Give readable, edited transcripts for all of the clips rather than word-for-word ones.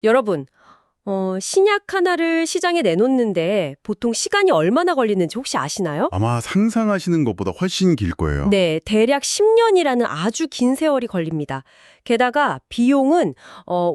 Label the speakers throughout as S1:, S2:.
S1: 여러분, 신약 하나를 시장에 내놓는데 보통 시간이 얼마나 걸리는지 혹시 아시나요?
S2: 아마 상상하시는 것보다 훨씬 길 거예요.
S1: 네, 대략 10년이라는 아주 긴 세월이 걸립니다. 게다가 비용은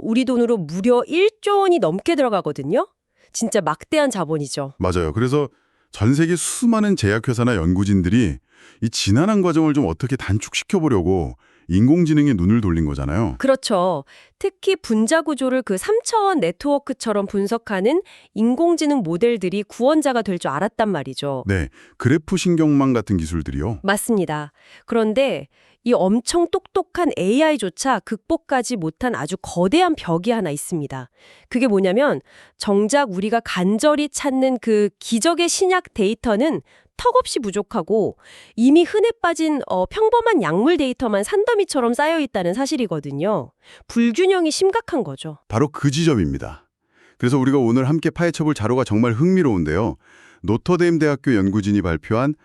S1: 우리 돈으로 무려 1조 원이 넘게 들어가거든요. 진짜 막대한 자본이죠.
S2: 맞아요. 그래서 전 세계 수많은 제약회사나 연구진들이 이 지난한 과정을 좀 어떻게 단축시켜 보려고 인공지능에 눈을 돌린 거잖아요.
S1: 그렇죠. 특히 분자 구조를 그 3차원 네트워크처럼 분석하는 인공지능 모델들이 구원자가 될 줄 알았단 말이죠.
S2: 네, 그래프 신경망 같은 기술들이요.
S1: 맞습니다. 그런데 이 엄청 똑똑한 AI조차 극복하지 못한 아주 거대한 벽이 하나 있습니다. 그게 뭐냐면 정작 우리가 간절히 찾는 그 기적의 신약 데이터는 턱없이 부족하고 이미 흔해 빠진 평범한 약물 데이터만 산더미처럼 쌓여 있다는 사실이거든요. 불균형이 심각한 거죠.
S2: 바로 그 지점입니다. 그래서 우리가 오늘 함께 파헤쳐볼 자료가 정말 흥미로운데요. 노터데임 대학교 연구진이 발표한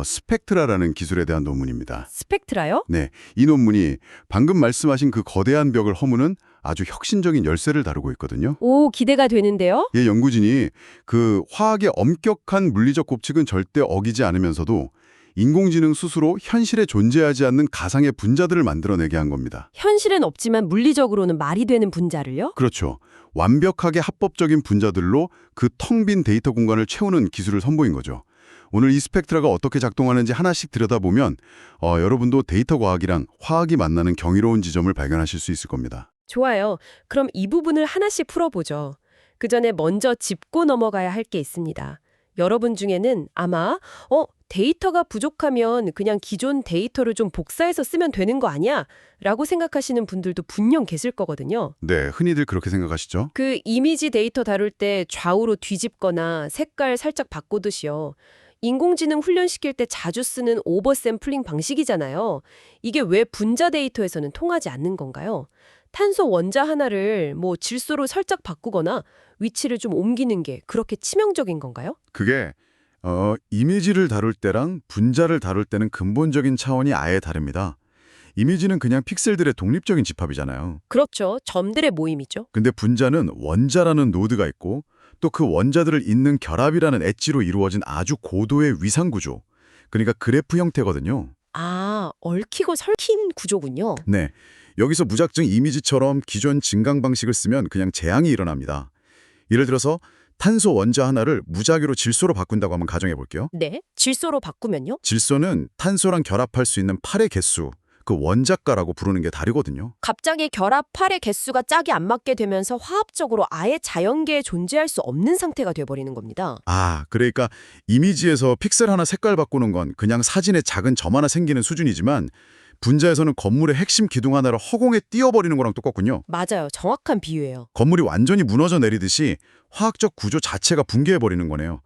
S2: 스펙트라라는 기술에 대한 논문입니다.
S1: 스펙트라요?
S2: 네, 이 논문이 방금 말씀하신 그 거대한 벽을 허무는 아주 혁신적인 열쇠를 다루고 있거든요.
S1: 오, 기대가 되는데요?
S2: 이 연구진이 그 화학의 엄격한 물리적 법칙은 절대 어기지 않으면서도 인공지능 스스로 현실에 존재하지 않는 가상의 분자들을 만들어내게 한 겁니다.
S1: 현실엔 없지만 물리적으로는 말이 되는 분자를요?
S2: 그렇죠. 완벽하게 합법적인 분자들로 그 텅 빈 데이터 공간을 채우는 기술을 선보인 거죠. 오늘 이 스펙트라가 어떻게 작동하는지 하나씩 들여다보면 여러분도 데이터 과학이랑 화학이 만나는 경이로운 지점을 발견하실 수 있을 겁니다.
S1: 좋아요. 그럼 이 부분을 하나씩 풀어보죠. 그 전에 먼저 짚고 넘어가야 할 게 있습니다. 여러분 중에는 아마 데이터가 부족하면 그냥 기존 데이터를 좀 복사해서 쓰면 되는 거 아니야? 라고 생각하시는 분들도 분명 계실 거거든요.
S2: 네, 흔히들 그렇게 생각하시죠?
S1: 그 이미지 데이터 다룰 때 좌우로 뒤집거나 색깔 살짝 바꾸듯이요. 인공지능 훈련시킬 때 자주 쓰는 오버샘플링 방식이잖아요. 이게 왜 분자 데이터에서는 통하지 않는 건가요? 탄소 원자 하나를 질소로 살짝 바꾸거나 위치를 좀 옮기는 게 그렇게 치명적인 건가요?
S2: 그게 이미지를 다룰 때랑 분자를 다룰 때는 근본적인 차원이 아예 다릅니다. 이미지는 그냥 픽셀들의 독립적인 집합이잖아요.
S1: 그렇죠. 점들의 모임이죠.
S2: 근데 분자는 원자라는 노드가 있고 또 그 원자들을 잇는 결합이라는 엣지로 이루어진 아주 고도의 위상 구조. 그러니까 그래프 형태거든요.
S1: 아, 얽히고 설킨 구조군요.
S2: 네. 여기서 무작정 이미지처럼 기존 증강 방식을 쓰면 그냥 재앙이 일어납니다. 예를 들어서 탄소 원자 하나를 무작위로 질소로 바꾼다고 한번 가정해 볼게요.
S1: 네. 질소로 바꾸면요?
S2: 질소는 탄소랑 결합할 수 있는 팔의 개수, 그 원자가라고 부르는 게 다르거든요.
S1: 갑자기 결합팔의 개수가 짝이 안 맞게 되면서 화합적으로 아예 자연계에 존재할 수 없는 상태가 돼버리는 겁니다.
S2: 아, 그러니까 이미지에서 픽셀 하나 색깔 바꾸는 건 그냥 사진에 작은 점 하나 생기는 수준이지만 분자에서는 건물의 핵심 기둥 하나를 허공에 띄워버리는 거랑 똑같군요.
S1: 맞아요. 정확한 비유예요.
S2: 건물이 완전히 무너져 내리듯이 화학적 구조 자체가 붕괴해버리는 거네요.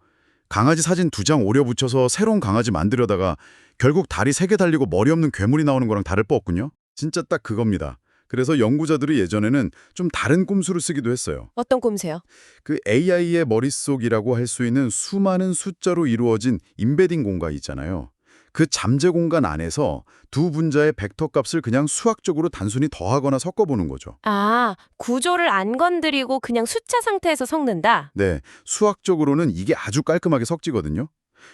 S2: 강아지 사진 2장 오려 붙여서 새로운 강아지 만들려다가 결국 다리 3개 달리고 머리 없는 괴물이 나오는 거랑 다를 바 없군요. 진짜 딱 그겁니다. 그래서 연구자들이 예전에는 좀 다른 꼼수를 쓰기도 했어요.
S1: 어떤 꼼수요?
S2: 그 AI의 머릿속이라고 할 수 있는 수많은 숫자로 이루어진 임베딩 공간 있잖아요. 그 잠재 공간 안에서 두 분자의 벡터 값을 그냥 수학적으로 단순히 더하거나 섞어보는 거죠.
S1: 아, 구조를 안 건드리고 그냥 숫자 상태에서 섞는다?
S2: 네, 수학적으로는 이게 아주 깔끔하게 섞이거든요.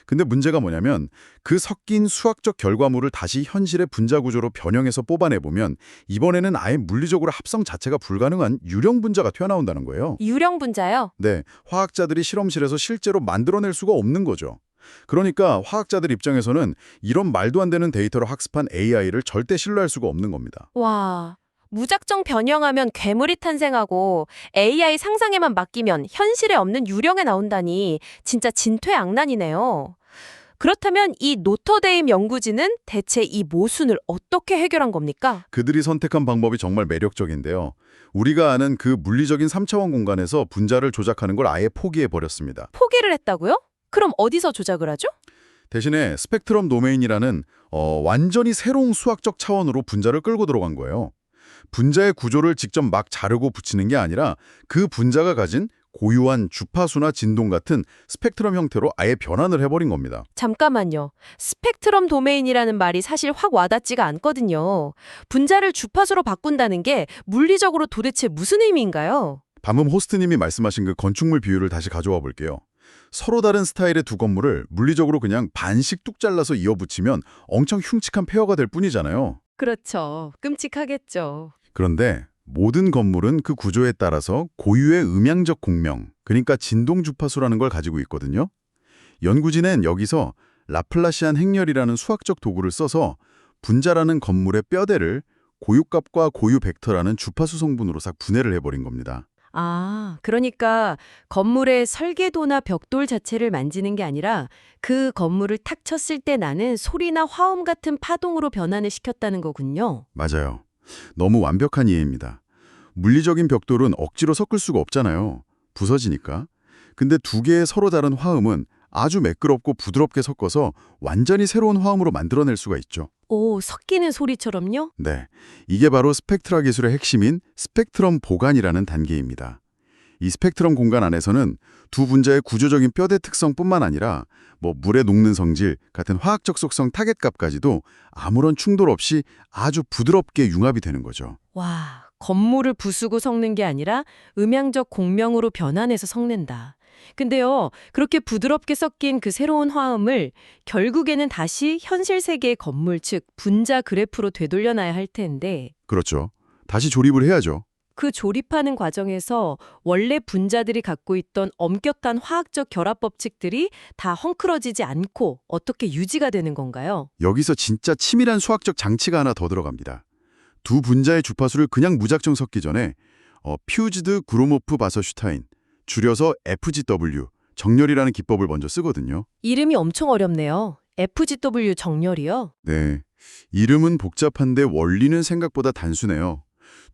S2: 근데 문제가 뭐냐면 그 섞인 수학적 결과물을 다시 현실의 분자 구조로 변형해서 뽑아내보면 이번에는 아예 물리적으로 합성 자체가 불가능한 유령 분자가 튀어나온다는 거예요.
S1: 유령 분자요?
S2: 네, 화학자들이 실험실에서 실제로 만들어낼 수가 없는 거죠. 그러니까 화학자들 입장에서는 이런 말도 안 되는 데이터로 학습한 AI를 절대 신뢰할 수가 없는 겁니다.
S1: 와, 무작정 변형하면 괴물이 탄생하고 AI 상상에만 맡기면 현실에 없는 유령에 나온다니 진짜 진퇴양난이네요. 그렇다면 이 노터데임 연구진은 대체 이 모순을 어떻게 해결한 겁니까?
S2: 그들이 선택한 방법이 정말 매력적인데요. 우리가 아는 그 물리적인 3차원 공간에서 분자를 조작하는 걸 아예 포기해버렸습니다.
S1: 포기를 했다고요? 그럼 어디서 조작을 하죠?
S2: 대신에 스펙트럼 도메인이라는 완전히 새로운 수학적 차원으로 분자를 끌고 들어간 거예요. 분자의 구조를 직접 막 자르고 붙이는 게 아니라 그 분자가 가진 고유한 주파수나 진동 같은 스펙트럼 형태로 아예 변환을 해버린 겁니다.
S1: 잠깐만요. 스펙트럼 도메인이라는 말이 사실 확 와닿지가 않거든요. 분자를 주파수로 바꾼다는 게 물리적으로 도대체 무슨 의미인가요?
S2: 방금 호스트님이 말씀하신 그 건축물 비유를 다시 가져와 볼게요. 서로 다른 스타일의 두 건물을 물리적으로 그냥 반씩 뚝 잘라서 이어붙이면 엄청 흉측한 페어가 될 뿐이잖아요.
S1: 그렇죠. 끔찍하겠죠.
S2: 그런데 모든 건물은 그 구조에 따라서 고유의 음향적 공명, 그러니까 진동 주파수라는 걸 가지고 있거든요. 연구진은 여기서 라플라시안 행렬이라는 수학적 도구를 써서 분자라는 건물의 뼈대를 고유값과 고유 벡터라는 주파수 성분으로 싹 분해를 해버린 겁니다.
S1: 아, 그러니까 건물의 설계도나 벽돌 자체를 만지는 게 아니라 그 건물을 탁 쳤을 때 나는 소리나 화음 같은 파동으로 변환을 시켰다는 거군요.
S2: 맞아요. 너무 완벽한 이해입니다. 물리적인 벽돌은 억지로 섞을 수가 없잖아요. 부서지니까. 근데 두 개의 서로 다른 화음은 아주 매끄럽고 부드럽게 섞어서 완전히 새로운 화음으로 만들어낼 수가 있죠.
S1: 오, 섞이는 소리처럼요?
S2: 네, 이게 바로 스펙트라 기술의 핵심인 스펙트럼 보관이라는 단계입니다. 이 스펙트럼 공간 안에서는 두 분자의 구조적인 뼈대 특성뿐만 아니라 물에 녹는 성질 같은 화학적 속성 타겟값까지도 아무런 충돌 없이 아주 부드럽게 융합이 되는 거죠.
S1: 와, 건물을 부수고 섞는 게 아니라 음향적 공명으로 변환해서 섞는다. 근데요, 그렇게 부드럽게 섞인 그 새로운 화음을 결국에는 다시 현실 세계의 건물, 즉 분자 그래프로 되돌려놔야 할 텐데
S2: 그렇죠. 다시 조립을 해야죠.
S1: 그 조립하는 과정에서 원래 분자들이 갖고 있던 엄격한 화학적 결합 법칙들이 다 헝클어지지 않고 어떻게 유지가 되는 건가요?
S2: 여기서 진짜 치밀한 수학적 장치가 하나 더 들어갑니다. 두 분자의 주파수를 그냥 무작정 섞기 전에 퓨즈드 그로모프 바서슈타인, 줄여서 FGW, 정렬이라는 기법을 먼저 쓰거든요.
S1: 이름이 엄청 어렵네요. FGW 정렬이요?
S2: 네, 이름은 복잡한데 원리는 생각보다 단순해요.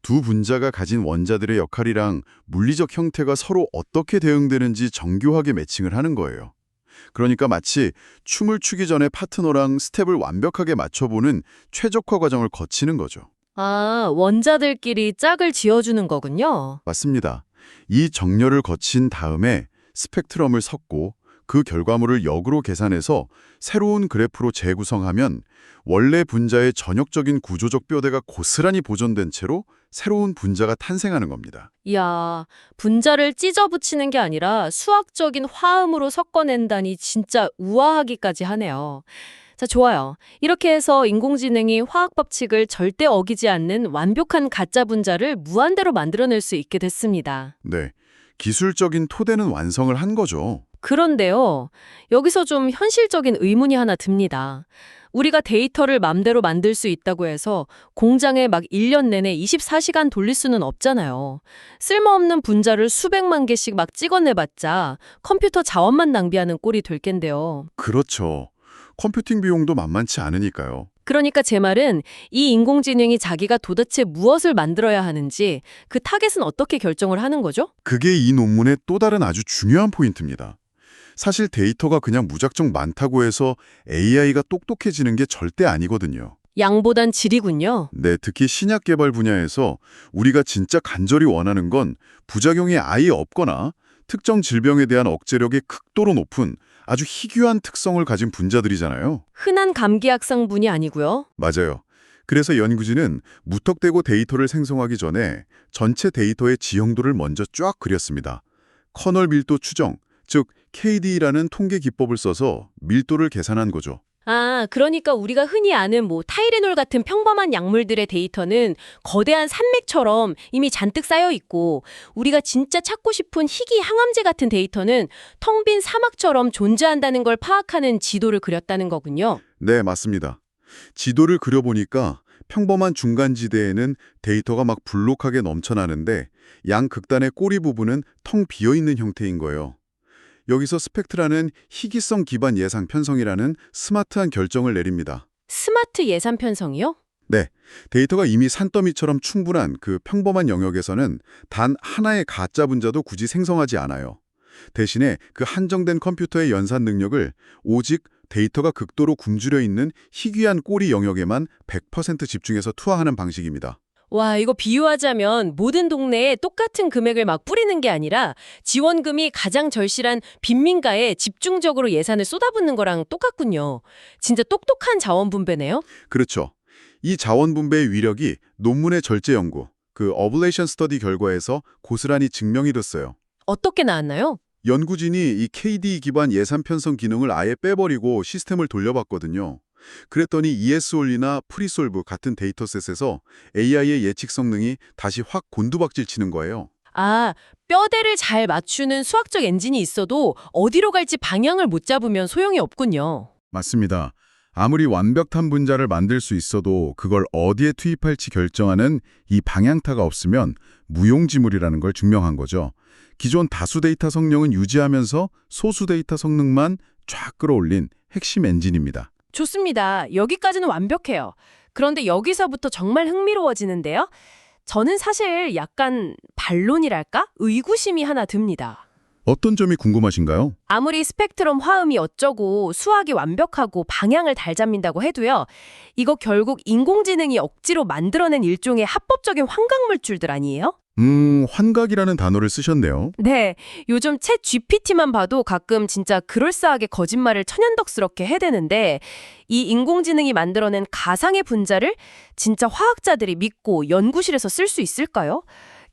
S2: 두 분자가 가진 원자들의 역할이랑 물리적 형태가 서로 어떻게 대응되는지 정교하게 매칭을 하는 거예요. 그러니까 마치 춤을 추기 전에 파트너랑 스텝을 완벽하게 맞춰보는 최적화 과정을 거치는 거죠.
S1: 아, 원자들끼리 짝을 지어주는 거군요.
S2: 맞습니다. 이 정렬을 거친 다음에 스펙트럼을 섞고 그 결과물을 역으로 계산해서 새로운 그래프로 재구성하면 원래 분자의 전역적인 구조적 뼈대가 고스란히 보존된 채로 새로운 분자가 탄생하는 겁니다.
S1: 이야, 분자를 찢어 붙이는 게 아니라 수학적인 화음으로 섞어낸다니 진짜 우아하기까지 하네요. 자, 좋아요. 이렇게 해서 인공지능이 화학 법칙을 절대 어기지 않는 완벽한 가짜 분자를 무한대로 만들어낼 수 있게 됐습니다.
S2: 네, 기술적인 토대는 완성을 한 거죠.
S1: 그런데요, 여기서 좀 현실적인 의문이 하나 듭니다. 우리가 데이터를 맘대로 만들 수 있다고 해서 공장에 막 1년 내내 24시간 돌릴 수는 없잖아요. 쓸모없는 분자를 수백만 개씩 막 찍어내봤자 컴퓨터 자원만 낭비하는 꼴이 될 겐데요.
S2: 그렇죠. 컴퓨팅 비용도 만만치 않으니까요.
S1: 그러니까 제 말은 이 인공지능이 자기가 도대체 무엇을 만들어야 하는지 그 타겟은 어떻게 결정을 하는 거죠?
S2: 그게 이 논문의 또 다른 아주 중요한 포인트입니다. 사실 데이터가 그냥 무작정 많다고 해서 AI가 똑똑해지는 게 절대 아니거든요.
S1: 양보단 질이군요.
S2: 네, 특히 신약 개발 분야에서 우리가 진짜 간절히 원하는 건 부작용이 아예 없거나 특정 질병에 대한 억제력이 극도로 높은 아주 희귀한 특성을 가진 분자들이잖아요.
S1: 흔한 감기약성분이 아니고요.
S2: 맞아요. 그래서 연구진은 무턱대고 데이터를 생성하기 전에 전체 데이터의 지형도를 먼저 쫙 그렸습니다. 커널 밀도 추정, 즉 KD라는 통계 기법을 써서 밀도를 계산한 거죠.
S1: 아, 그러니까 우리가 흔히 아는 타이레놀 같은 평범한 약물들의 데이터는 거대한 산맥처럼 이미 잔뜩 쌓여 있고 우리가 진짜 찾고 싶은 희귀 항암제 같은 데이터는 텅 빈 사막처럼 존재한다는 걸 파악하는 지도를 그렸다는 거군요.
S2: 네, 맞습니다. 지도를 그려보니까 평범한 중간지대에는 데이터가 막 불록하게 넘쳐나는데 양극단의 꼬리 부분은 텅 비어있는 형태인 거예요. 여기서 스펙트라는 희귀성 기반 예상 편성이라는 스마트한 결정을 내립니다.
S1: 스마트 예산 편성이요?
S2: 네, 데이터가 이미 산더미처럼 충분한 그 평범한 영역에서는 단 하나의 가짜 분자도 굳이 생성하지 않아요. 대신에 그 한정된 컴퓨터의 연산 능력을 오직 데이터가 극도로 굶주려 있는 희귀한 꼬리 영역에만 100% 집중해서 투하하는 방식입니다.
S1: 와, 이거 비유하자면 모든 동네에 똑같은 금액을 막 뿌리는 게 아니라 지원금이 가장 절실한 빈민가에 집중적으로 예산을 쏟아붓는 거랑 똑같군요. 진짜 똑똑한 자원 분배네요.
S2: 그렇죠. 이 자원 분배의 위력이 논문의 절제 연구, 그 어블레이션 스터디 결과에서 고스란히 증명이 됐어요.
S1: 어떻게 나왔나요?
S2: 연구진이 이 KD 기반 예산 편성 기능을 아예 빼버리고 시스템을 돌려봤거든요. 그랬더니 ES올리나 프리솔브 같은 데이터셋에서 AI의 예측 성능이 다시 확 곤두박질 치는 거예요.
S1: 아, 뼈대를 잘 맞추는 수학적 엔진이 있어도 어디로 갈지 방향을 못 잡으면 소용이 없군요.
S2: 맞습니다. 아무리 완벽한 분자를 만들 수 있어도 그걸 어디에 투입할지 결정하는 이 방향타가 없으면 무용지물이라는 걸 증명한 거죠. 기존 다수 데이터 성능은 유지하면서 소수 데이터 성능만 쫙 끌어올린 핵심 엔진입니다.
S1: 좋습니다. 여기까지는 완벽해요. 그런데 여기서부터 정말 흥미로워지는데요. 저는 사실 약간 반론이랄까? 의구심이 하나 듭니다.
S2: 어떤 점이 궁금하신가요?
S1: 아무리 스펙트럼 화음이 어쩌고 수학이 완벽하고 방향을 잘 잡는다고 해도요. 이거 결국 인공지능이 억지로 만들어낸 일종의 합법적인 환각물질들 아니에요?
S2: 환각이라는 단어를 쓰셨네요.
S1: 네, 요즘 챗 GPT만 봐도 가끔 진짜 그럴싸하게 거짓말을 천연덕스럽게 해대는데 이 인공지능이 만들어낸 가상의 분자를 진짜 화학자들이 믿고 연구실에서 쓸 수 있을까요?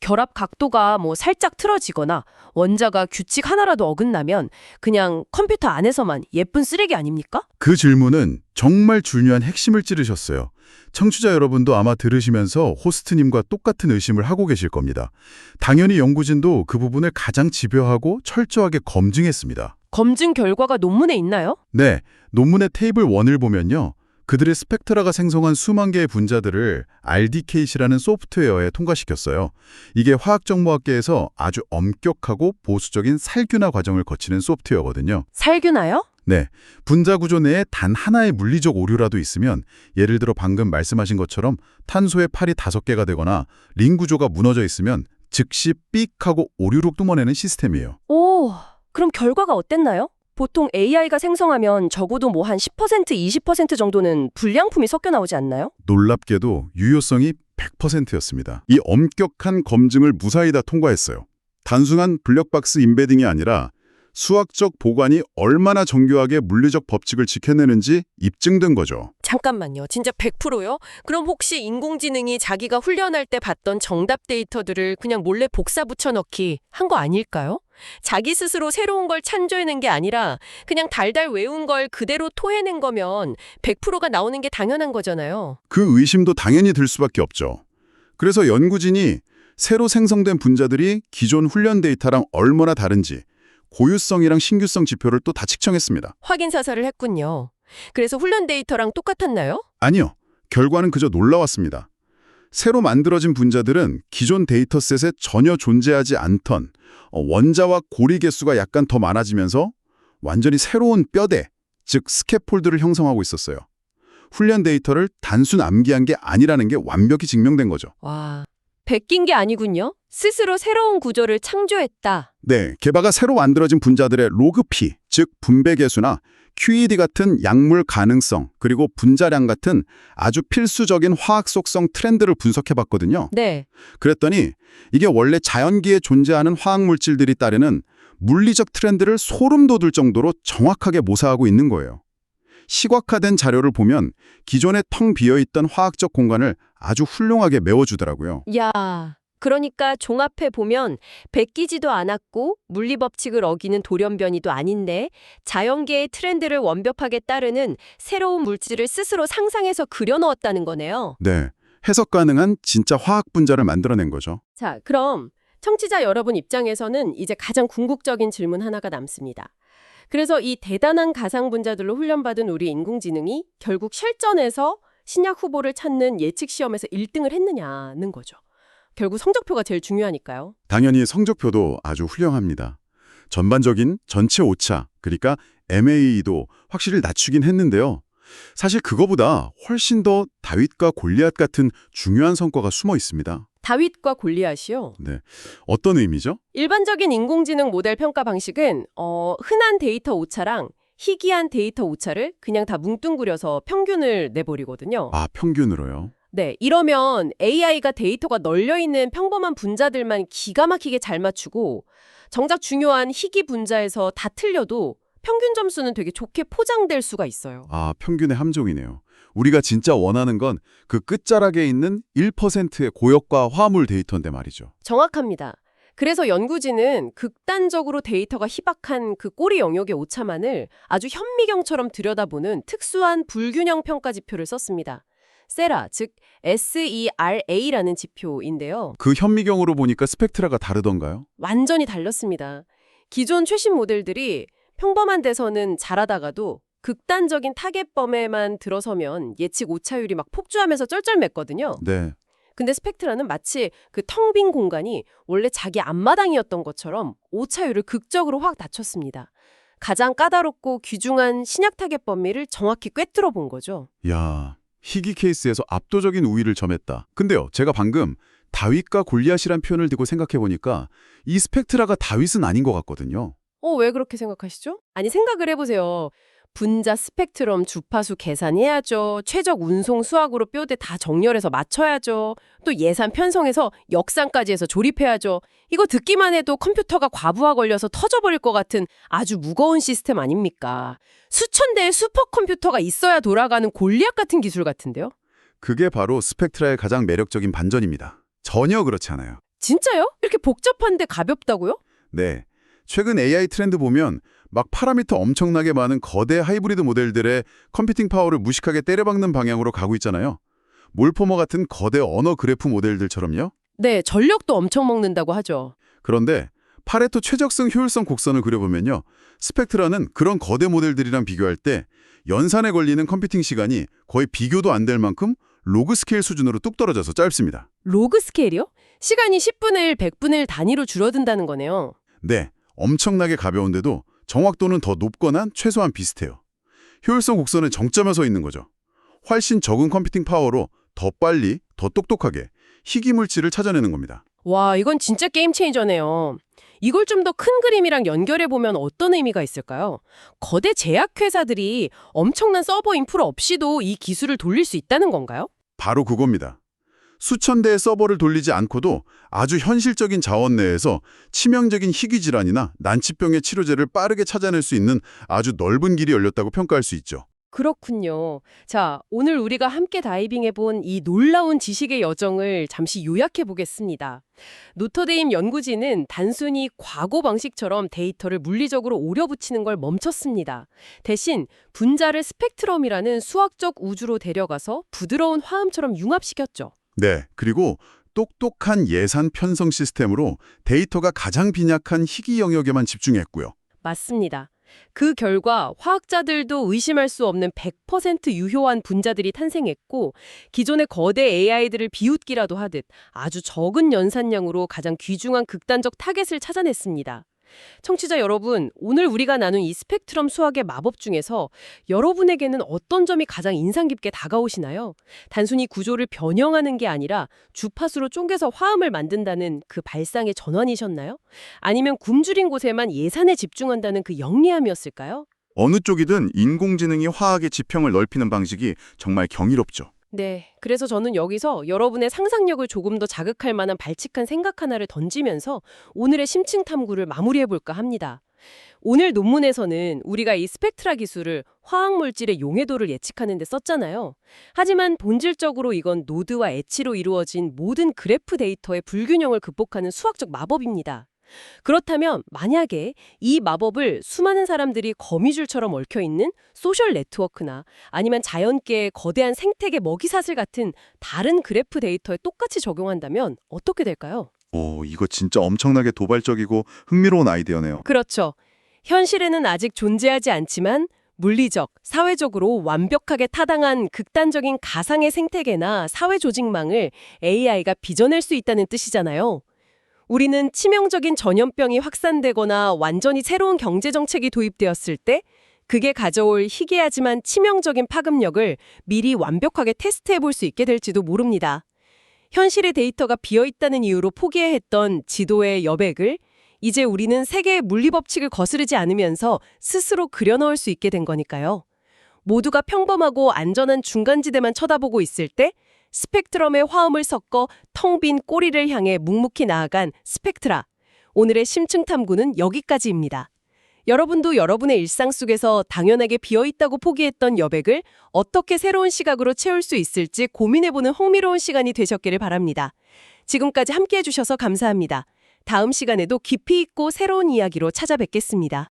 S1: 결합 각도가 살짝 틀어지거나 원자가 규칙 하나라도 어긋나면 그냥 컴퓨터 안에서만 예쁜 쓰레기 아닙니까?
S2: 그 질문은 정말 중요한 핵심을 찌르셨어요. 청취자 여러분도 아마 들으시면서 호스트님과 똑같은 의심을 하고 계실 겁니다. 당연히 연구진도 그 부분을 가장 집요하고 철저하게 검증했습니다.
S1: 검증 결과가 논문에 있나요?
S2: 네, 논문의 테이블 1을 보면요. 그들의 스펙트라가 생성한 수만 개의 분자들을 RDKC라는 소프트웨어에 통과시켰어요. 이게 화학정보학계에서 아주 엄격하고 보수적인 살균화 과정을 거치는 소프트웨어거든요.
S1: 살균화요?
S2: 네, 분자 구조 내에 단 하나의 물리적 오류라도 있으면 예를 들어 방금 말씀하신 것처럼 탄소의 팔이 5개가 되거나 링 구조가 무너져 있으면 즉시 삑 하고 오류로 뿜어내는 시스템이에요.
S1: 오, 그럼 결과가 어땠나요? 보통 AI가 생성하면 적어도 한 10%, 20% 정도는 불량품이 섞여 나오지 않나요?
S2: 놀랍게도 유효성이 100%였습니다. 이 엄격한 검증을 무사히 다 통과했어요. 단순한 블랙박스 임베딩이 아니라 수학적 보관이 얼마나 정교하게 물리적 법칙을 지켜내는지 입증된 거죠.
S1: 잠깐만요. 진짜 100%요? 그럼 혹시 인공지능이 자기가 훈련할 때 봤던 정답 데이터들을 그냥 몰래 복사 붙여넣기 한 거 아닐까요? 자기 스스로 새로운 걸 창조해낸 게 아니라 그냥 달달 외운 걸 그대로 토해낸 거면 100%가 나오는 게 당연한 거잖아요.
S2: 그 의심도 당연히 들 수밖에 없죠. 그래서 연구진이 새로 생성된 분자들이 기존 훈련 데이터랑 얼마나 다른지 고유성이랑 신규성 지표를 또 다 측정했습니다.
S1: 확인 사살을 했군요. 그래서 훈련 데이터랑 똑같았나요?
S2: 아니요. 결과는 그저 놀라웠습니다. 새로 만들어진 분자들은 기존 데이터셋에 전혀 존재하지 않던 원자와 고리 개수가 약간 더 많아지면서 완전히 새로운 뼈대, 즉 스캐폴드를 형성하고 있었어요. 훈련 데이터를 단순 암기한 게 아니라는 게 완벽히 증명된 거죠.
S1: 와, 베낀 게 아니군요. 스스로 새로운 구조를 창조했다.
S2: 네, 게다가 새로 만들어진 분자들의 로그 P, 즉 분배 개수나 QED 같은 약물 가능성, 그리고 분자량 같은 아주 필수적인 화학 속성 트렌드를 분석해봤거든요.
S1: 네.
S2: 그랬더니 이게 원래 자연계에 존재하는 화학 물질들이 따르는 물리적 트렌드를 소름 돋을 정도로 정확하게 모사하고 있는 거예요. 시각화된 자료를 보면 기존에 텅 비어있던 화학적 공간을 아주 훌륭하게 메워주더라고요.
S1: 야, 그러니까 종합해 보면 베끼지도 않았고 물리법칙을 어기는 돌연변이도 아닌데 자연계의 트렌드를 완벽하게 따르는 새로운 물질을 스스로 상상해서 그려넣었다는 거네요.
S2: 네, 해석 가능한 진짜 화학 분자를 만들어낸 거죠.
S1: 자, 그럼 청취자 여러분 입장에서는 이제 가장 궁극적인 질문 하나가 남습니다. 그래서 이 대단한 가상 분자들로 훈련받은 우리 인공지능이 결국 실전에서 신약 후보를 찾는 예측 시험에서 1등을 했느냐는 거죠. 결국 성적표가 제일 중요하니까요.
S2: 당연히 성적표도 아주 훌륭합니다. 전반적인 전체 오차, 그러니까 MAE도 확실히 낮추긴 했는데요. 사실 그거보다 훨씬 더 다윗과 골리앗 같은 중요한 성과가 숨어 있습니다.
S1: 다윗과 골리앗이요?
S2: 네, 어떤 의미죠?
S1: 일반적인 인공지능 모델 평가 방식은 흔한 데이터 오차랑 희귀한 데이터 오차를 그냥 다 뭉뚱그려서 평균을 내버리거든요.
S2: 아, 평균으로요?
S1: 네, 이러면 AI가 데이터가 널려있는 평범한 분자들만 기가 막히게 잘 맞추고 정작 중요한 희귀 분자에서 다 틀려도 평균 점수는 되게 좋게 포장될 수가 있어요.
S2: 아, 평균의 함정이네요. 우리가 진짜 원하는 건 그 끝자락에 있는 1%의 고역과 화합물 데이터인데 말이죠.
S1: 정확합니다. 그래서 연구진은 극단적으로 데이터가 희박한 그 꼬리 영역의 오차만을 아주 현미경처럼 들여다보는 특수한 불균형 평가 지표를 썼습니다. 세라, 즉 SERA라는 지표인데요.
S2: 그 현미경으로 보니까 스펙트라가 다르던가요?
S1: 완전히 달랐습니다. 기존 최신 모델들이 평범한 데서는 잘하다가도 극단적인 타겟범에만 들어서면 예측 오차율이 막 폭주하면서 쩔쩔맸거든요.
S2: 네.
S1: 근데 스펙트라는 마치 그 텅 빈 공간이 원래 자기 앞마당이었던 것처럼 오차율을 극적으로 확 낮췄습니다. 가장 까다롭고 귀중한 신약 타겟 범위를 정확히 꿰뚫어 본 거죠.
S2: 야, 희귀 케이스에서 압도적인 우위를 점했다. 근데요, 제가 방금 다윗과 골리앗이란 표현을 듣고 생각해보니까 이 스펙트라가 다윗은 아닌 것 같거든요.
S1: 왜 그렇게 생각하시죠? 아니 생각을 해보세요. 분자 스펙트럼 주파수 계산해야죠. 최적 운송 수학으로 뼈대 다 정렬해서 맞춰야죠. 또 예산 편성해서 역산까지 해서 조립해야죠. 이거 듣기만 해도 컴퓨터가 과부하 걸려서 터져버릴 것 같은 아주 무거운 시스템 아닙니까? 수천 대의 슈퍼컴퓨터가 있어야 돌아가는 골리앗 같은 기술 같은데요?
S2: 그게 바로 스펙트라의 가장 매력적인 반전입니다. 전혀 그렇지 않아요.
S1: 진짜요? 이렇게 복잡한데 가볍다고요?
S2: 네. 최근 AI 트렌드 보면 막 파라미터 엄청나게 많은 거대 하이브리드 모델들의 컴퓨팅 파워를 무식하게 때려박는 방향으로 가고 있잖아요. 몰포머 같은 거대 언어 그래프 모델들처럼요.
S1: 네, 전력도 엄청 먹는다고 하죠.
S2: 그런데 파레토 최적성 효율성 곡선을 그려보면요. 스펙트라는 그런 거대 모델들이랑 비교할 때 연산에 걸리는 컴퓨팅 시간이 거의 비교도 안 될 만큼 로그 스케일 수준으로 뚝 떨어져서 짧습니다.
S1: 로그 스케일이요? 시간이 10분의 1, 100분의 1 단위로 줄어든다는 거네요.
S2: 네, 엄청나게 가벼운데도 정확도는 더 높거나 최소한 비슷해요. 효율성 곡선은 정점에 서 있는 거죠. 훨씬 적은 컴퓨팅 파워로 더 빨리, 더 똑똑하게 희귀 물질을 찾아내는 겁니다.
S1: 와, 이건 진짜 게임 체인저네요. 이걸 좀 더 큰 그림이랑 연결해보면 어떤 의미가 있을까요? 거대 제약회사들이 엄청난 서버 인프라 없이도 이 기술을 돌릴 수 있다는 건가요?
S2: 바로 그겁니다. 수천 대의 서버를 돌리지 않고도 아주 현실적인 자원 내에서 치명적인 희귀 질환이나 난치병의 치료제를 빠르게 찾아낼 수 있는 아주 넓은 길이 열렸다고 평가할 수 있죠.
S1: 그렇군요. 자, 오늘 우리가 함께 다이빙해본 이 놀라운 지식의 여정을 잠시 요약해보겠습니다. 노터데임 연구진은 단순히 과거 방식처럼 데이터를 물리적으로 오려붙이는 걸 멈췄습니다. 대신 분자를 스펙트럼이라는 수학적 우주로 데려가서 부드러운 화음처럼 융합시켰죠.
S2: 네, 그리고 똑똑한 예산 편성 시스템으로 데이터가 가장 빈약한 희귀 영역에만 집중했고요.
S1: 맞습니다. 그 결과 화학자들도 의심할 수 없는 100% 유효한 분자들이 탄생했고 기존의 거대 AI들을 비웃기라도 하듯 아주 적은 연산량으로 가장 귀중한 극단적 타겟을 찾아냈습니다. 청취자 여러분, 오늘 우리가 나눈 이 스펙트럼 수학의 마법 중에서 여러분에게는 어떤 점이 가장 인상 깊게 다가오시나요? 단순히 구조를 변형하는 게 아니라 주파수로 쪼개서 화음을 만든다는 그 발상의 전환이셨나요? 아니면 굶주린 곳에만 예산에 집중한다는 그 영리함이었을까요?
S2: 어느 쪽이든 인공지능이 화학의 지평을 넓히는 방식이 정말 경이롭죠.
S1: 네, 그래서 저는 여기서 여러분의 상상력을 조금 더 자극할 만한 발칙한 생각 하나를 던지면서 오늘의 심층 탐구를 마무리해볼까 합니다. 오늘 논문에서는 우리가 이 스펙트라 기술을 화학물질의 용해도를 예측하는 데 썼잖아요. 하지만 본질적으로 이건 노드와 엣지로 이루어진 모든 그래프 데이터의 불균형을 극복하는 수학적 마법입니다. 그렇다면 만약에 이 마법을 수많은 사람들이 거미줄처럼 얽혀있는 소셜 네트워크나 아니면 자연계의 거대한 생태계 먹이사슬 같은 다른 그래프 데이터에 똑같이 적용한다면 어떻게 될까요?
S2: 이거 진짜 엄청나게 도발적이고 흥미로운 아이디어네요.
S1: 그렇죠. 현실에는 아직 존재하지 않지만 물리적, 사회적으로 완벽하게 타당한 극단적인 가상의 생태계나 사회 조직망을 AI가 빚어낼 수 있다는 뜻이잖아요. 우리는 치명적인 전염병이 확산되거나 완전히 새로운 경제정책이 도입되었을 때 그게 가져올 희귀하지만 치명적인 파급력을 미리 완벽하게 테스트해 볼 수 있게 될지도 모릅니다. 현실의 데이터가 비어있다는 이유로 포기해야 했던 지도의 여백을 이제 우리는 세계의 물리법칙을 거스르지 않으면서 스스로 그려넣을 수 있게 된 거니까요. 모두가 평범하고 안전한 중간지대만 쳐다보고 있을 때 스펙트럼의 화음을 섞어 텅 빈 꼬리를 향해 묵묵히 나아간 스펙트라. 오늘의 심층 탐구는 여기까지입니다. 여러분도 여러분의 일상 속에서 당연하게 비어있다고 포기했던 여백을 어떻게 새로운 시각으로 채울 수 있을지 고민해보는 흥미로운 시간이 되셨기를 바랍니다. 지금까지 함께해 주셔서 감사합니다. 다음 시간에도 깊이 있고 새로운 이야기로 찾아뵙겠습니다.